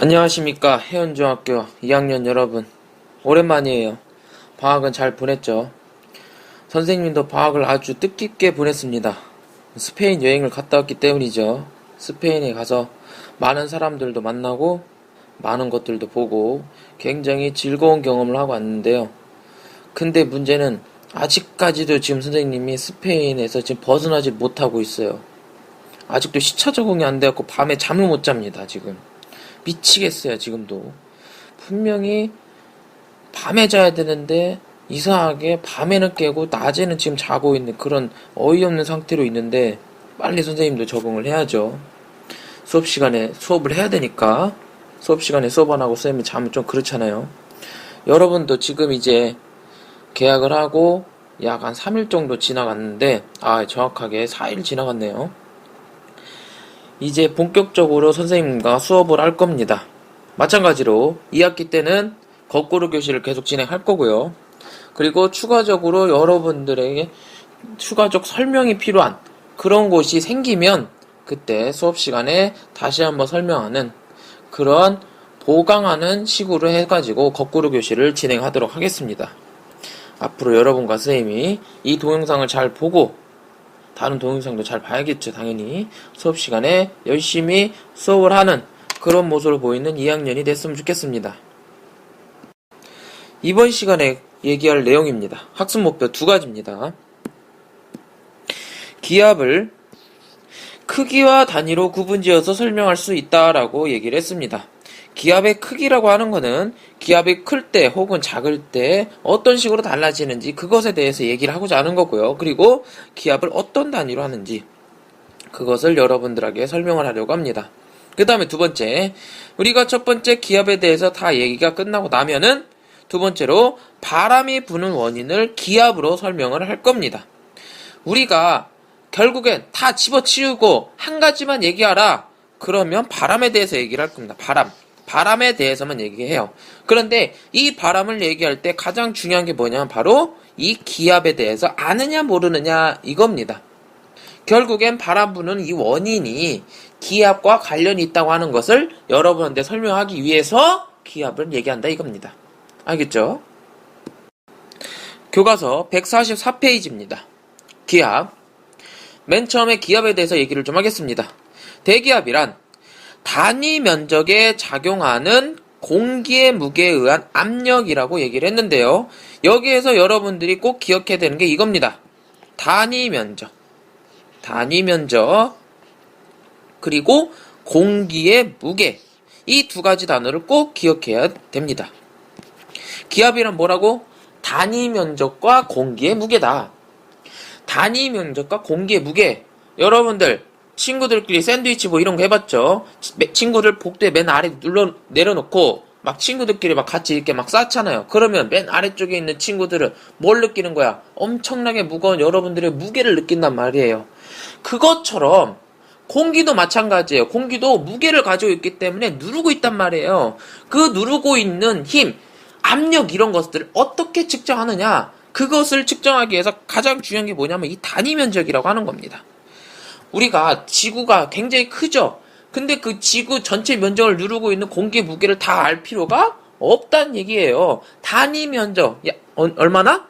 안녕하십니까. 해운중학교 2학년 여러분. 오랜만이에요. 방학은 잘 보냈죠? 선생님도 방학을 아주 뜻깊게 보냈습니다. 스페인 여행을 갔다 왔기 때문이죠. 스페인에 가서 많은 사람들도 만나고 많은 것들도 보고 굉장히 즐거운 경험을 하고 왔는데요. 근데 문제는 아직까지도 지금 선생님이 스페인에서 지금 벗어나지 못하고 있어요. 아직도 시차 적응이 안 돼갖고 밤에 잠을 못 잡니다, 지금. 미치겠어요, 지금도. 분명히 밤에 자야 되는데 이상하게 밤에는 깨고 낮에는 지금 자고 있는 그런 어이없는 상태로 있는데 빨리 선생님도 적응을 해야죠. 수업 시간에 수업을 해야 되니까. 수업 시간에 수업 안 하고 선생님이 자면 좀 그렇잖아요. 여러분도 지금 이제 계약을 하고 약 한 3일 정도 지나갔는데 정확하게 4일 지나갔네요. 이제 본격적으로 선생님과 수업을 할 겁니다. 마찬가지로 2학기 때는 거꾸로 교실을 계속 진행할 거고요. 그리고 추가적으로 여러분들에게 추가적 설명이 필요한 그런 곳이 생기면 그때 수업 시간에 다시 한번 설명하는 그런 보강하는 식으로 해가지고 거꾸로 교실을 진행하도록 하겠습니다. 앞으로 여러분과 선생님이 이 동영상을 잘 보고 다른 동영상도 잘 봐야겠죠, 당연히. 수업 시간에 열심히 수업을 하는 그런 모습을 보이는 2학년이 됐으면 좋겠습니다. 이번 시간에 얘기할 내용입니다. 학습 목표 2가지입니다. 기압을 크기와 단위로 구분지어서 설명할 수 있다라고 얘기를 했습니다. 기압의 크기라고 하는 것은 기압이 클 때 혹은 작을 때 어떤 식으로 달라지는지 그것에 대해서 얘기를 하고자 하는 거고요. 그리고 기압을 어떤 단위로 하는지 그것을 여러분들에게 설명을 하려고 합니다. 그 다음에 두 번째, 우리가 첫 번째 기압에 대해서 다 얘기가 끝나고 나면은 두 번째로 바람이 부는 원인을 기압으로 설명을 할 겁니다. 우리가 결국엔 다 집어치우고 한 가지만 얘기하라. 그러면 바람에 대해서 얘기를 할 겁니다. 바람에 대해서만 얘기해요. 그런데 이 바람을 얘기할 때 가장 중요한 게 뭐냐면 바로 이 기압에 대해서 아느냐 모르느냐 이겁니다. 결국엔 바람 부는 이 원인이 기압과 관련이 있다고 하는 것을 여러분한테 설명하기 위해서 기압을 얘기한다 이겁니다. 알겠죠? 교과서 144페이지입니다. 기압. 맨 처음에 기압에 대해서 얘기를 좀 하겠습니다. 대기압이란 단위 면적에 작용하는 공기의 무게에 의한 압력이라고 얘기를 했는데요. 여기에서 여러분들이 꼭 기억해야 되는 게 이겁니다. 단위 면적, 그리고 공기의 무게, 이 두 가지 단어를 꼭 기억해야 됩니다. 기압이란 뭐라고? 단위 면적과 공기의 무게다. 단위 면적과 공기의 무게. 여러분들 친구들끼리 샌드위치 뭐 이런 거 해봤죠? 친구들 복도에 맨 아래 내려놓고 막 친구들끼리 막 같이 이렇게 막 쌓잖아요. 그러면 맨 아래쪽에 있는 친구들은 뭘 느끼는 거야? 엄청나게 무거운 여러분들의 무게를 느낀단 말이에요. 그것처럼 공기도 마찬가지예요. 공기도 무게를 가지고 있기 때문에 누르고 있단 말이에요. 그 누르고 있는 힘, 압력 이런 것들을 어떻게 측정하느냐? 그것을 측정하기 위해서 가장 중요한 게 뭐냐면 이 단위 면적이라고 하는 겁니다. 우리가 지구가 굉장히 크죠? 근데 그 지구 전체 면적을 누르고 있는 공기의 무게를 다 알 필요가 없다는 얘기예요. 단위 면적, 얼마나?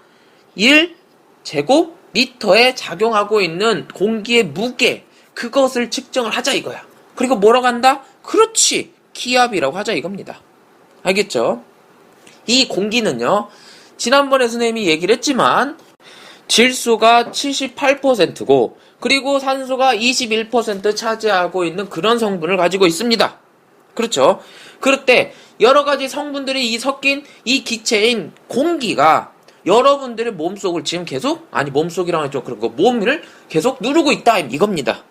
1제곱미터에 작용하고 있는 공기의 무게, 그것을 측정을 하자 이거야. 그리고 뭐라고 한다? 그렇지, 기압이라고 하자 이겁니다. 알겠죠? 이 공기는요, 지난번에 선생님이 얘기를 했지만 질소가 78%고 그리고 산소가 21% 차지하고 있는 그런 성분을 가지고 있습니다. 그렇죠? 그럴 때 여러 가지 성분들이 섞인 이 기체인 공기가 여러분들의 몸속을 지금 계속, 몸속이랑 좀 그런 거, 몸을 계속 누르고 있다 이겁니다.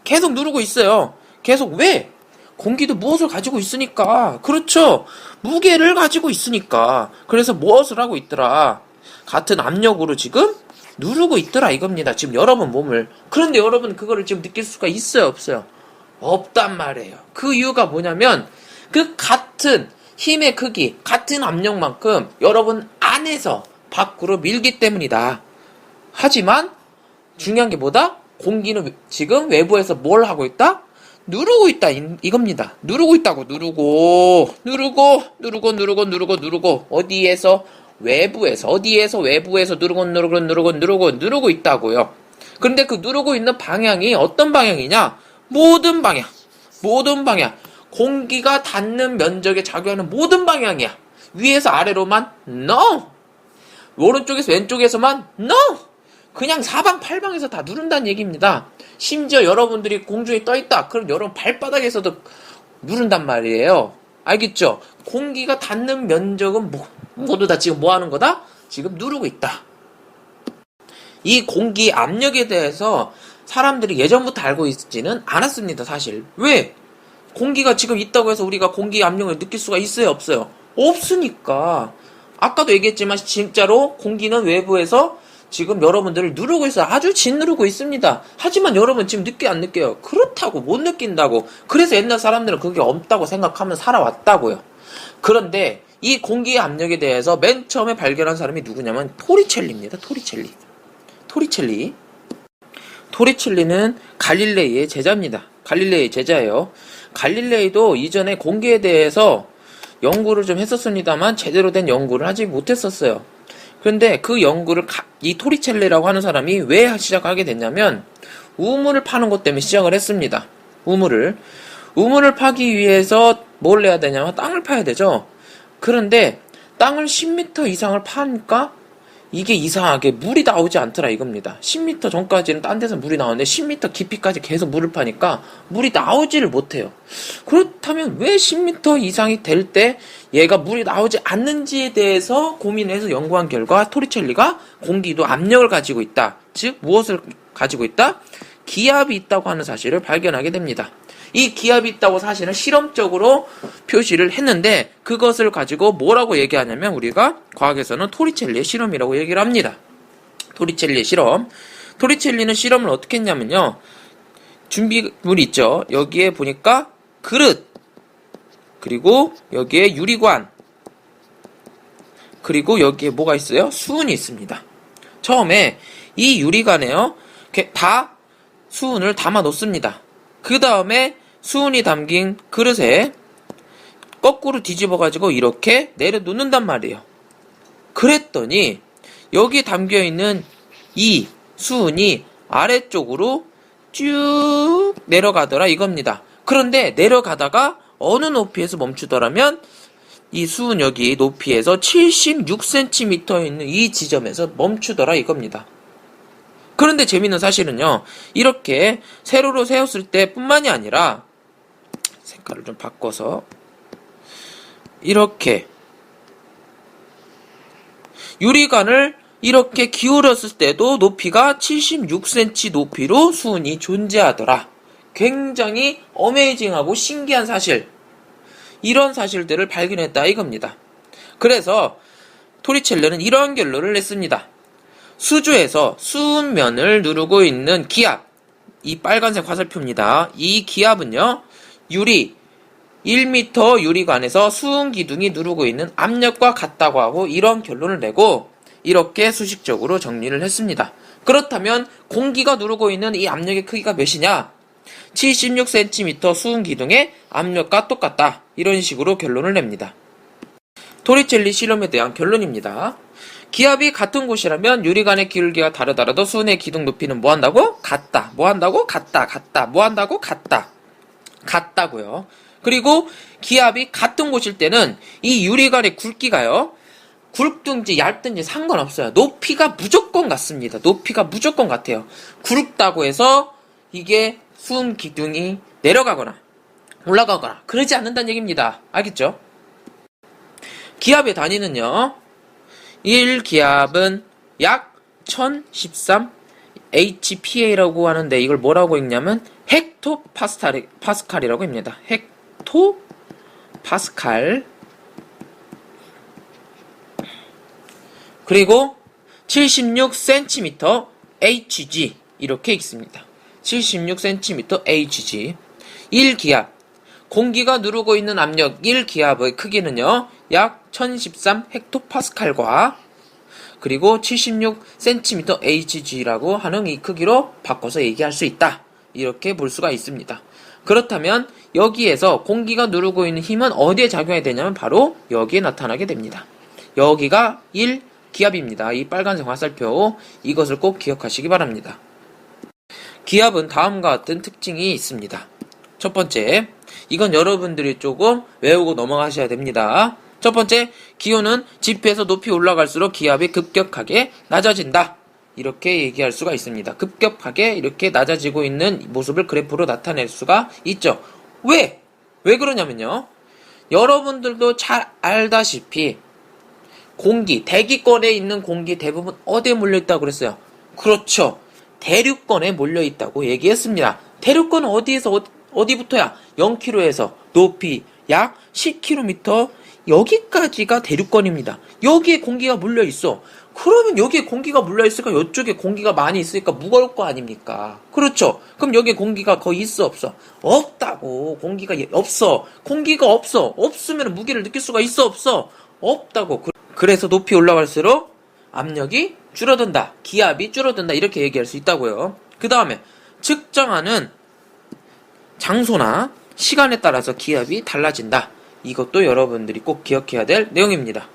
계속 누르고 있어요. 계속 왜? 공기도 무엇을 가지고 있으니까. 그렇죠? 무게를 가지고 있으니까. 그래서 무엇을 하고 있더라? 같은 압력으로 지금 누르고 있더라 이겁니다. 지금 여러분 몸을. 그런데 여러분 그거를 지금 느낄 수가 있어요, 없어요? 없단 말이에요. 그 이유가 뭐냐면 그 같은 힘의 크기, 같은 압력만큼 여러분 안에서 밖으로 밀기 때문이다. 하지만 중요한 게 뭐다? 공기는 지금 외부에서 뭘 하고 있다? 누르고 있다 이겁니다. 누르고 있다고. 누르고 어디에서? 외부에서. 어디에서? 외부에서 누르고 있다고요. 그런데 그 누르고 있는 방향이 어떤 방향이냐? 모든 방향. 공기가 닿는 면적에 작용하는 모든 방향이야. 위에서 아래로만? No! 오른쪽에서 왼쪽에서만? No! 그냥 사방팔방에서 다 누른다는 얘기입니다. 심지어 여러분들이 공중에 떠있다. 그럼 여러분 발바닥에서도 누른단 말이에요. 알겠죠? 공기가 닿는 면적은 모두 다 지금 뭐 하는 거다? 지금 누르고 있다. 이 공기 압력에 대해서 사람들이 예전부터 알고 있지는 않았습니다, 사실. 왜? 공기가 지금 있다고 해서 우리가 공기 압력을 느낄 수가 있어요, 없어요? 없으니까. 아까도 얘기했지만 진짜로 공기는 외부에서 지금 여러분들을 누르고 있어요. 아주 짓누르고 있습니다. 하지만 여러분 지금 느껴 안 느껴요? 그렇다고 못 느낀다고. 그래서 옛날 사람들은 그게 없다고 생각하면 살아왔다고요. 그런데 이 공기의 압력에 대해서 맨 처음에 발견한 사람이 누구냐면 토리첼리입니다. 토리첼리는 갈릴레이의 제자입니다. 갈릴레이의 제자예요. 갈릴레이도 이전에 공기에 대해서 연구를 좀 했었습니다만 제대로 된 연구를 하지 못했었어요. 그런데 그 연구를 이 토리첼리라고 하는 사람이 왜 시작하게 됐냐면 우물을 파는 것 때문에 시작을 했습니다. 우물을 파기 위해서 뭘 해야 되냐면 땅을 파야 되죠. 그런데 땅을 10m 이상을 파니까 이게 이상하게 물이 나오지 않더라 이겁니다. 10m 전까지는 딴 데서 물이 나오는데 10m 깊이까지 계속 물을 파니까 물이 나오지를 못해요. 그렇다면 왜 10m 이상이 될 때 얘가 물이 나오지 않는지에 대해서 고민해서 연구한 결과 토리첼리가 공기도 압력을 가지고 있다. 즉 무엇을 가지고 있다? 기압이 있다고 하는 사실을 발견하게 됩니다. 이 기압이 있다고 사실은 실험적으로 표시를 했는데 그것을 가지고 뭐라고 얘기하냐면 우리가 과학에서는 토리첼리의 실험이라고 얘기를 합니다. 토리첼리의 실험. 토리첼리는 실험을 어떻게 했냐면요. 준비물이 있죠. 여기에 보니까 그릇, 그리고 여기에 유리관, 그리고 여기에 뭐가 있어요? 수은이 있습니다. 처음에 이 유리관에요. 다 수은을 담아 놓습니다. 그 다음에 수은이 담긴 그릇에 거꾸로 뒤집어가지고 이렇게 내려놓는단 말이에요. 그랬더니 여기 담겨있는 이 수은이 아래쪽으로 쭉 내려가더라 이겁니다. 그런데 내려가다가 어느 높이에서 멈추더라면 이 수은 여기 높이에서 76cm에 있는 이 지점에서 멈추더라 이겁니다. 그런데 재밌는 사실은요. 이렇게 세로로 세웠을 때 뿐만이 아니라 색깔을 좀 바꿔서 이렇게 유리관을 이렇게 기울였을 때도 높이가 76cm 높이로 수은이 존재하더라. 굉장히 어메이징하고 신기한 사실. 이런 사실들을 발견했다 이겁니다. 그래서 토리첼리는 이러한 결론을 냈습니다. 수주에서 수은면을 누르고 있는 기압, 이 빨간색 화살표입니다. 이 기압은요, 1m 유리관에서 수은 기둥이 누르고 있는 압력과 같다고 하고 이런 결론을 내고 이렇게 수식적으로 정리를 했습니다. 그렇다면 공기가 누르고 있는 이 압력의 크기가 몇이냐? 76cm 수은 기둥의 압력과 똑같다. 이런 식으로 결론을 냅니다. 토리첼리 실험에 대한 결론입니다. 기압이 같은 곳이라면 유리관의 기울기가 다르더라도 수은의 기둥 높이는 뭐한다고? 같다. 뭐한다고? 같다. 뭐한다고? 같다. 같다고요. 그리고 기압이 같은 곳일 때는 이 유리관의 굵기가요. 굵든지 얇든지 상관없어요. 높이가 무조건 같습니다. 높이가 무조건 같아요. 굵다고 해서 이게 수은 기둥이 내려가거나 올라가거나 그러지 않는다는 얘기입니다. 알겠죠? 기압의 단위는요. 1기압은 약 1013 HPA라고 하는데 이걸 뭐라고 읽냐면 헥토파스칼이라고 합니다. 헥토파스칼. 그리고 76cm Hg 이렇게 읽습니다. 76cm Hg. 1기압. 공기가 누르고 있는 압력 1기압의 크기는요. 약 1013 헥토파스칼과 그리고 76cm Hg라고 하는 이 크기로 바꿔서 얘기할 수 있다. 이렇게 볼 수가 있습니다. 그렇다면 여기에서 공기가 누르고 있는 힘은 어디에 작용해야 되냐면 바로 여기에 나타나게 됩니다. 여기가 1, 기압입니다. 이 빨간색 화살표, 이것을 꼭 기억하시기 바랍니다. 기압은 다음과 같은 특징이 있습니다. 첫 번째, 이건 여러분들이 조금 외우고 넘어가셔야 됩니다. 첫 번째, 기온은 지표에서 높이 올라갈수록 기압이 급격하게 낮아진다. 이렇게 얘기할 수가 있습니다. 급격하게 이렇게 낮아지고 있는 모습을 그래프로 나타낼 수가 있죠. 왜? 왜 그러냐면요. 여러분들도 잘 알다시피 공기, 대기권에 있는 공기 대부분 어디에 몰려있다고 그랬어요? 그렇죠. 대륙권에 몰려있다고 얘기했습니다. 대륙권은 어디부터야? 0km에서 높이 약 10km 여기까지가 대륙권입니다. 여기에 공기가 몰려있어. 그러면 여기에 공기가 몰려있으니까 이쪽에 공기가 많이 있으니까 무거울 거 아닙니까? 그렇죠. 그럼 여기에 공기가 거의 있어 없어? 없다고. 공기가 없어. 공기가 없어. 없으면 무게를 느낄 수가 있어 없어? 없다고. 그래서 높이 올라갈수록 압력이 줄어든다. 기압이 줄어든다. 이렇게 얘기할 수 있다고요. 그 다음에 측정하는 장소나 시간에 따라서 기압이 달라진다. 이것도 여러분들이 꼭 기억해야 될 내용입니다.